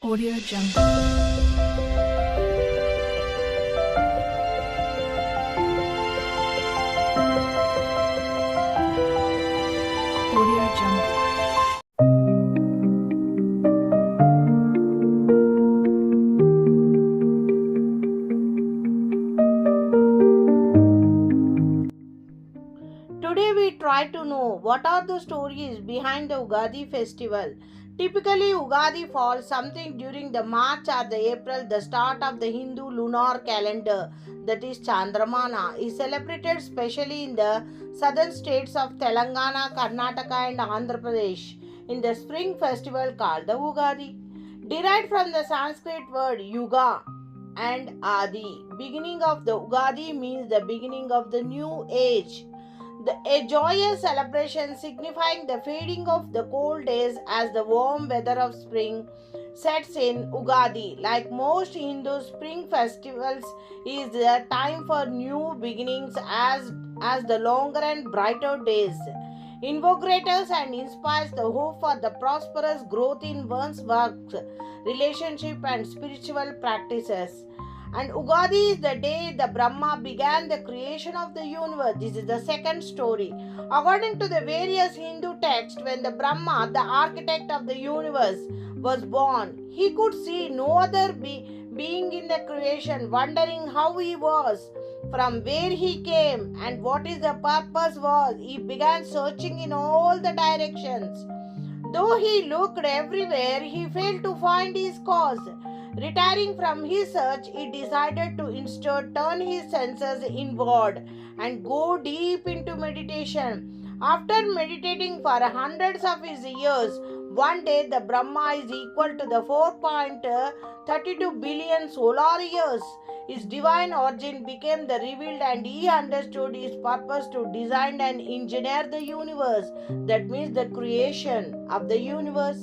Audio Jungle. Audio Jungle. Today we try to know what are the stories behind the Ugadi festival. Typically, Ugadi falls something during the March or the April, the start of the Hindu lunar calendar, that is Chandramana, is celebrated especially in the southern states of Telangana, Karnataka, and Andhra Pradesh in the spring festival called the Ugadi. Derived from the Sanskrit word Yuga and Adi, beginning of the Ugadi means the beginning of the new age. A joyous celebration signifying the fading of the cold days as the warm weather of spring sets in. Ugadi, like most Hindu spring festivals, is the time for new beginnings as the longer and brighter days invigorates and inspires the hope for the prosperous growth in one's work, relationship, and spiritual practices. And Ugadi is the day the Brahma began the creation of the universe. This is the second story. According to the various Hindu texts, when the Brahma, the architect of the universe, was born, he could see no other being in the creation, wondering how he was, from where he came, and what his purpose was. He began searching in all the directions. Though he looked everywhere, he failed to find his cause. Retiring from his search, he decided to instead turn his senses inward and go deep into meditation. After meditating for hundreds of his years, one day the Brahma is equal to the 4.32 billion solar years. His divine origin became the revealed, and he understood his purpose to design and engineer the universe. That means the creation of the universe.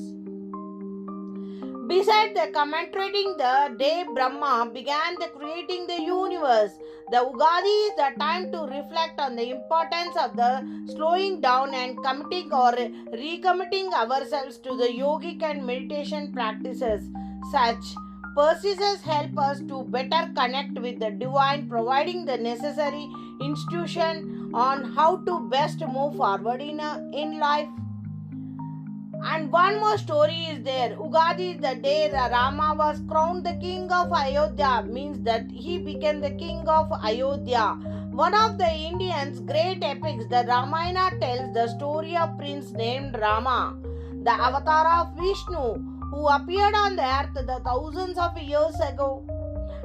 Besides the commemorating the day Brahma began the creating the universe, the Ugadi is the time to reflect on the importance of the slowing down and committing or recommitting ourselves to the yogic and meditation practices. Such practices help us to better connect with the divine, providing the necessary institution on how to best move forward in life. And one more story is there. Ugadi is the day Rama was crowned the king of Ayodhya, means that he became the king of Ayodhya. One of the Indians' great epics, the Ramayana, tells the story of prince named Rama, the avatar of Vishnu, who appeared on the earth the thousands of years ago.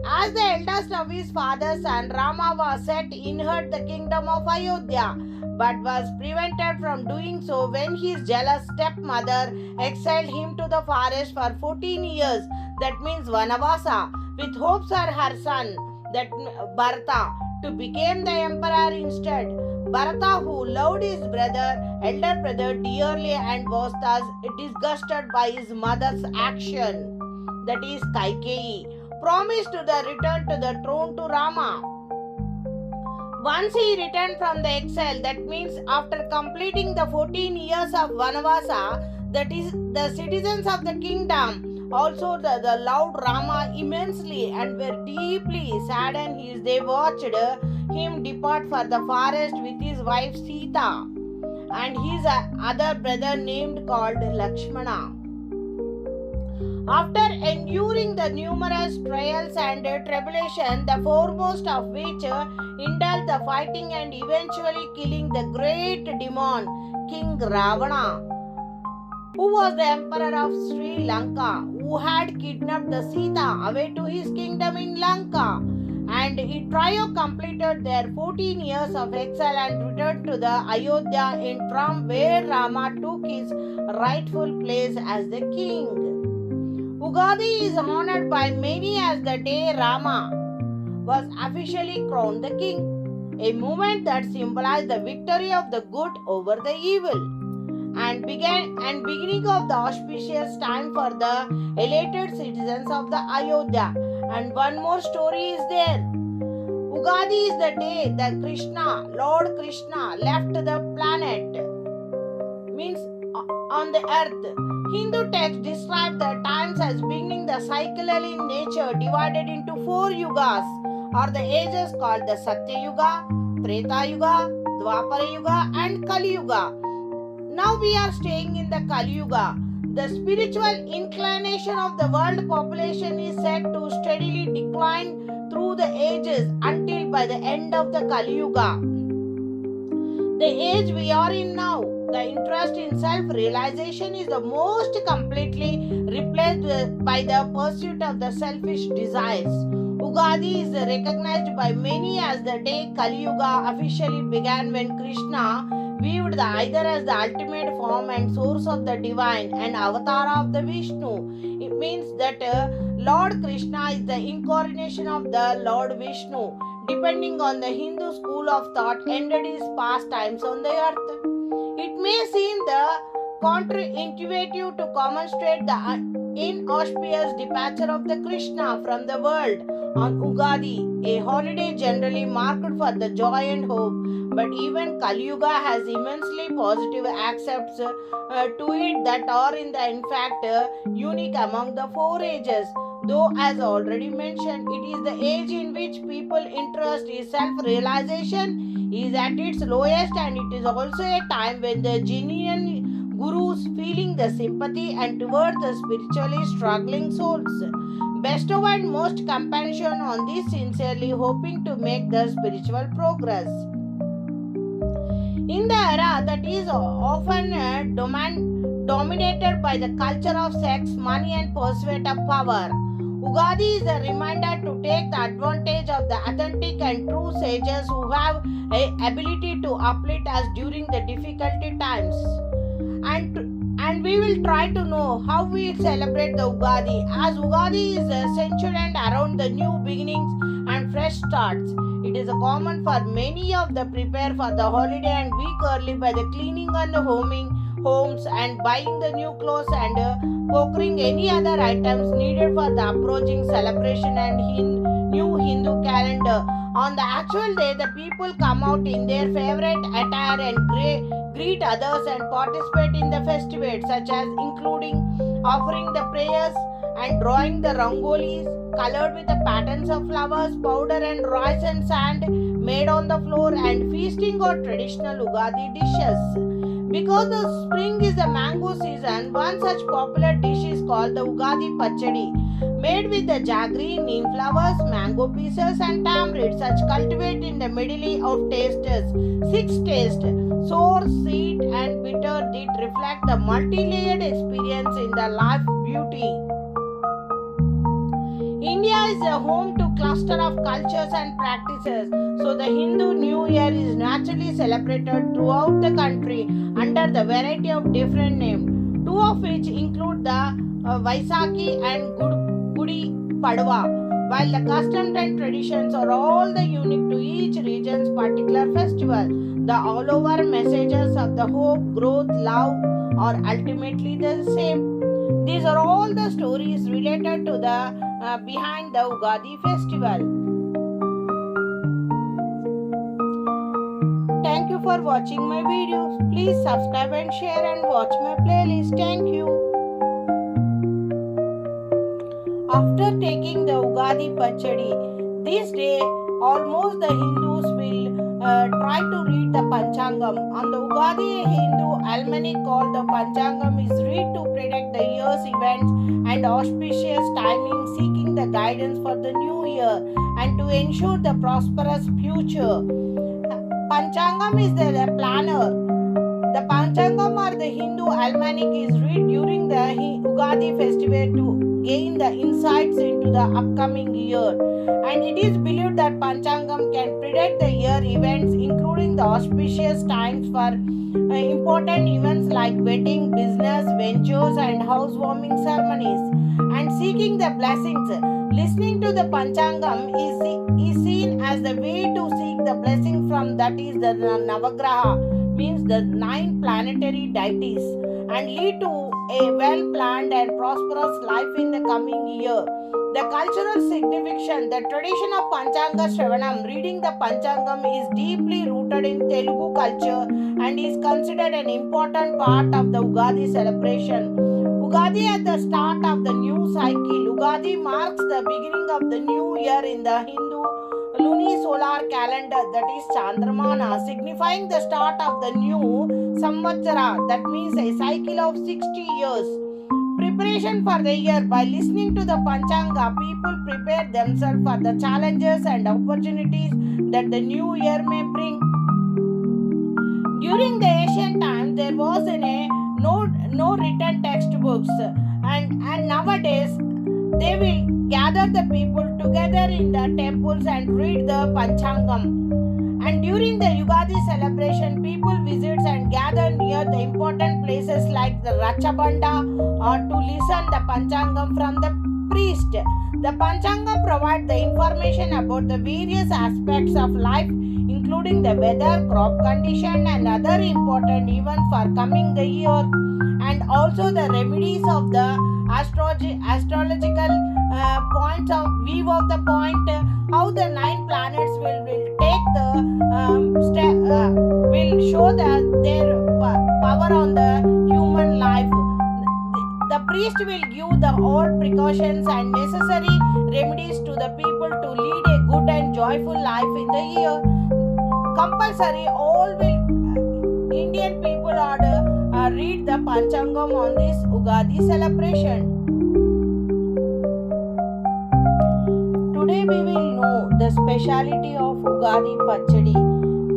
As the eldest of his father's son, Rama was set to inherit the kingdom of Ayodhya, but was prevented from doing so when his jealous stepmother exiled him to the forest for 14 years, that means Vanavasa, with hopes for her son, that Bharata, to become the emperor instead. Bharata, who loved his elder brother dearly and was thus disgusted by his mother's action, that is Kaikeyi, promised to the return to the throne to Rama. Once he returned from the exile, that means after completing the 14 years of Vanavasa, that is, the citizens of the kingdom also the loved Rama immensely and were deeply saddened as they watched him depart for the forest with his wife Sita and his other brother named called Lakshmana. After enduring the numerous trials and tribulations, the foremost of which entailed the fighting and eventually killing the great demon, King Ravana, who was the emperor of Sri Lanka, who had kidnapped the Sita away to his kingdom in Lanka. And he trio completed their 14 years of exile and returned to the Ayodhya in from where Rama took his rightful place as the king. Ugadi is honored by many as the day Rama was officially crowned the king, a movement that symbolized the victory of the good over the evil and beginning of the auspicious time for the elated citizens of the Ayodhya. And one more story is there. Ugadi is the day that Lord Krishna left the planet, means on the earth. Hindu texts describe the times as beginning the cyclical in nature divided into 4 yugas or the ages called the Satya Yuga, Treta Yuga, Dwapara Yuga and Kali Yuga. Now we are staying in the Kali Yuga. The spiritual inclination of the world population is said to steadily decline through the ages until by the end of the Kali Yuga. The age we are in now, the interest in self-realization is the most completely replaced by the pursuit of the selfish desires. Ugadi is recognized by many as the day Kali Yuga officially began, when Krishna, viewed either as the ultimate form and source of the divine and avatar of the Vishnu. It means that Lord Krishna is the incarnation of the Lord Vishnu, depending on the Hindu school of thought, ended his pastimes on the earth. It may seem the counterintuitive to commiserate the inauspicious departure of the Krishna from the world on Ugadi, a holiday generally marked for the joy and hope. But even Kali Yuga has immensely positive aspects to it that are in fact unique among the 4 ages. Though, as already mentioned, it is the age in which people's interest in self-realization is at its lowest, and it is also a time when the genuine gurus feeling the sympathy and towards the spiritually struggling souls bestow and most compassion on these, sincerely hoping to make the spiritual progress. In the era that is often dominated by the culture of sex, money and pursuit of power, Ugadi is a reminder to take the advantage of the authentic and true sages who have an ability to uplift us during the difficulty times. And we will try to know how we celebrate the Ugadi, as Ugadi is centered around the new beginnings and fresh starts. It is common for many of the prepare for the holiday and week early by the cleaning and homing homes and buying the new clothes and procuring any other items needed for the approaching celebration and new Hindu calendar. On the actual day, the people come out in their favorite attire and greet others and participate in the festivities, such as including offering the prayers and drawing the rangolis colored with the patterns of flowers, powder and rice and sand made on the floor, and feasting on traditional Ugadi dishes. Because the spring is the mango season, one such popular dish is called the Ugadi Pachadi, made with the jaggery, neem flowers, mango pieces and tamarind, such cultivated in the middle of tastes. 6 tastes, sour, sweet and bitter, did reflect the multi-layered experience in the life beauty. India is a home to cluster of cultures and practices, so the Hindu New Year is naturally celebrated throughout the country under the variety of different names, 2 of which include the Vaisakhi and Gudi Padwa, while the customs and traditions are all the unique to each region's particular festival. The all over messages of the hope, growth, love are ultimately the same. These are all the stories related to the behind the Ugadi festival. Thank you for watching my videos. Please subscribe and share and watch my playlist. Thank you. After taking the Ugadi Pachadi, this day almost the Hindus will try to read the Panchangam. On the Ugadi, a Hindu almanac called the Panchangam is read to predict the year's events and auspicious timing, seeking the guidance for the new year and to ensure the prosperous future. Panchangam is the planner. The Panchangam or the Hindu almanac is read during the Ugadi festival to gain the insights into the upcoming year. And it is believed that Panchangam can predict the year events, including the auspicious times for important events like wedding, business ventures and housewarming ceremonies, and seeking the blessings. Listening to the Panchangam is seen as the way to seek the blessing from, that is the Navagraha, means the 9 planetary deities, and lead to a well-planned and prosperous life in the coming year. The cultural significance, the tradition of Panchanga Shravanam, reading the Panchangam, is deeply rooted in Telugu culture and is considered an important part of the Ugadi celebration. Ugadi at the start of the new cycle. Ugadi marks the beginning of the new year in the Hindu lunisolar calendar, that is Chandramana, signifying the start of the new Samvatsara, that means a cycle of 60 years. Preparation for the year. By listening to the Panchanga, people prepare themselves for the challenges and opportunities that the new year may bring. During the ancient times, there was no written textbooks, and nowadays they will gather the people together in the temples and read the Panchangam. And during the Ugadi celebration, people visit and gather near the important places like the Rachabanda or to listen the Panchangam from the priest. The Panchanga provides the information about the various aspects of life, including the weather, crop condition, and other important events for coming the year, and also the remedies of the astrological points of view of the point, how the 9 planets will take the will show their power on the human life. The priest will give the all precautions and necessary remedies to the people to lead a good and joyful life in the year. Compulsory, all Indian people are read the Panchangam on this Ugadi celebration. Today we will know the speciality of Ugadi Pachadi.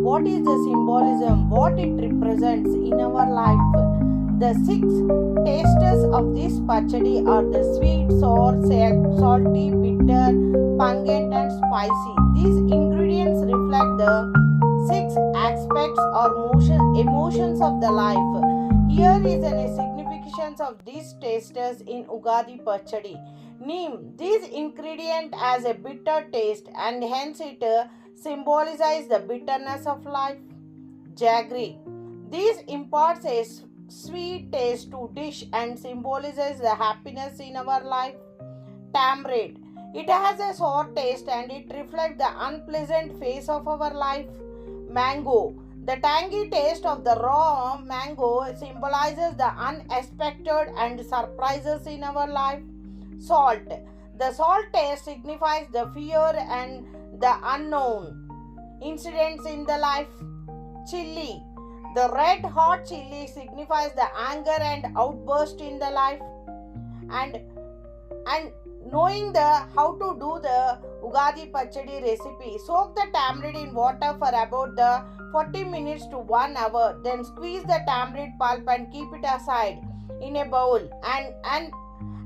What is the symbolism? What it represents in our life? The 6 tastes of this Pachadi are the sweet, sour, salty, bitter, pungent and spicy. These ingredients reflect the 6 aspects or emotions of the life. Here is a significance of these tastes in Ugadi Pachadi. Name these ingredients as a bitter taste, and hence it symbolizes the bitterness of life. Jaggery. This imparts a sweet taste to dish and symbolizes the happiness in our life. Tamarind. It has a sour taste and it reflects the unpleasant phase of our life. Mango. The tangy taste of the raw mango symbolizes the unexpected and surprises in our life. Salt. The salt taste signifies the fear and the unknown incidents in the life. Chili. The red hot chili signifies the anger and outburst in the life. And knowing how to do the Ugadi Pachadi recipe, soak the tamarind in water for about the 40 minutes to 1 hour. Then squeeze the tamarind pulp and keep it aside in a bowl.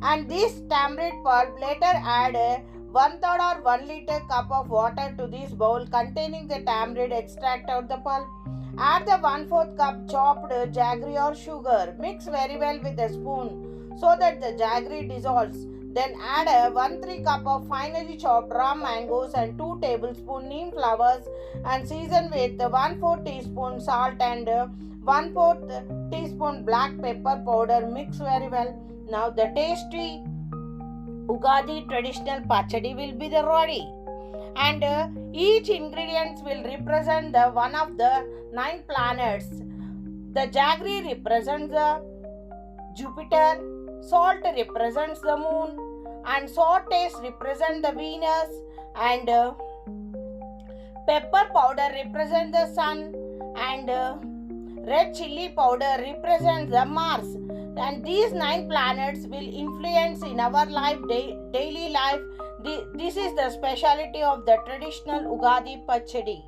And this tamarind pulp later add 1/3 or 1 liter cup of water to this bowl containing the tamarind extract out the pulp. Add the 1/4 cup chopped jaggery or sugar. Mix very well with a spoon so that the jaggery dissolves. Then add 1/3 cup of finely chopped raw mangoes and 2 tablespoons neem flowers and season with 1/4 teaspoon salt and 1/4 teaspoon black pepper powder. Mix very well. Now the tasty Ugadi traditional Pachadi will be ready. And each ingredient will represent the one of the 9 planets. The jaggery represents the Jupiter, salt represents the moon, and sour taste represents the Venus, and pepper powder represents the sun, and red chili powder represents the Mars. And these 9 planets will influence in our life, daily life. This is the speciality of the traditional Ugadi Pachadi.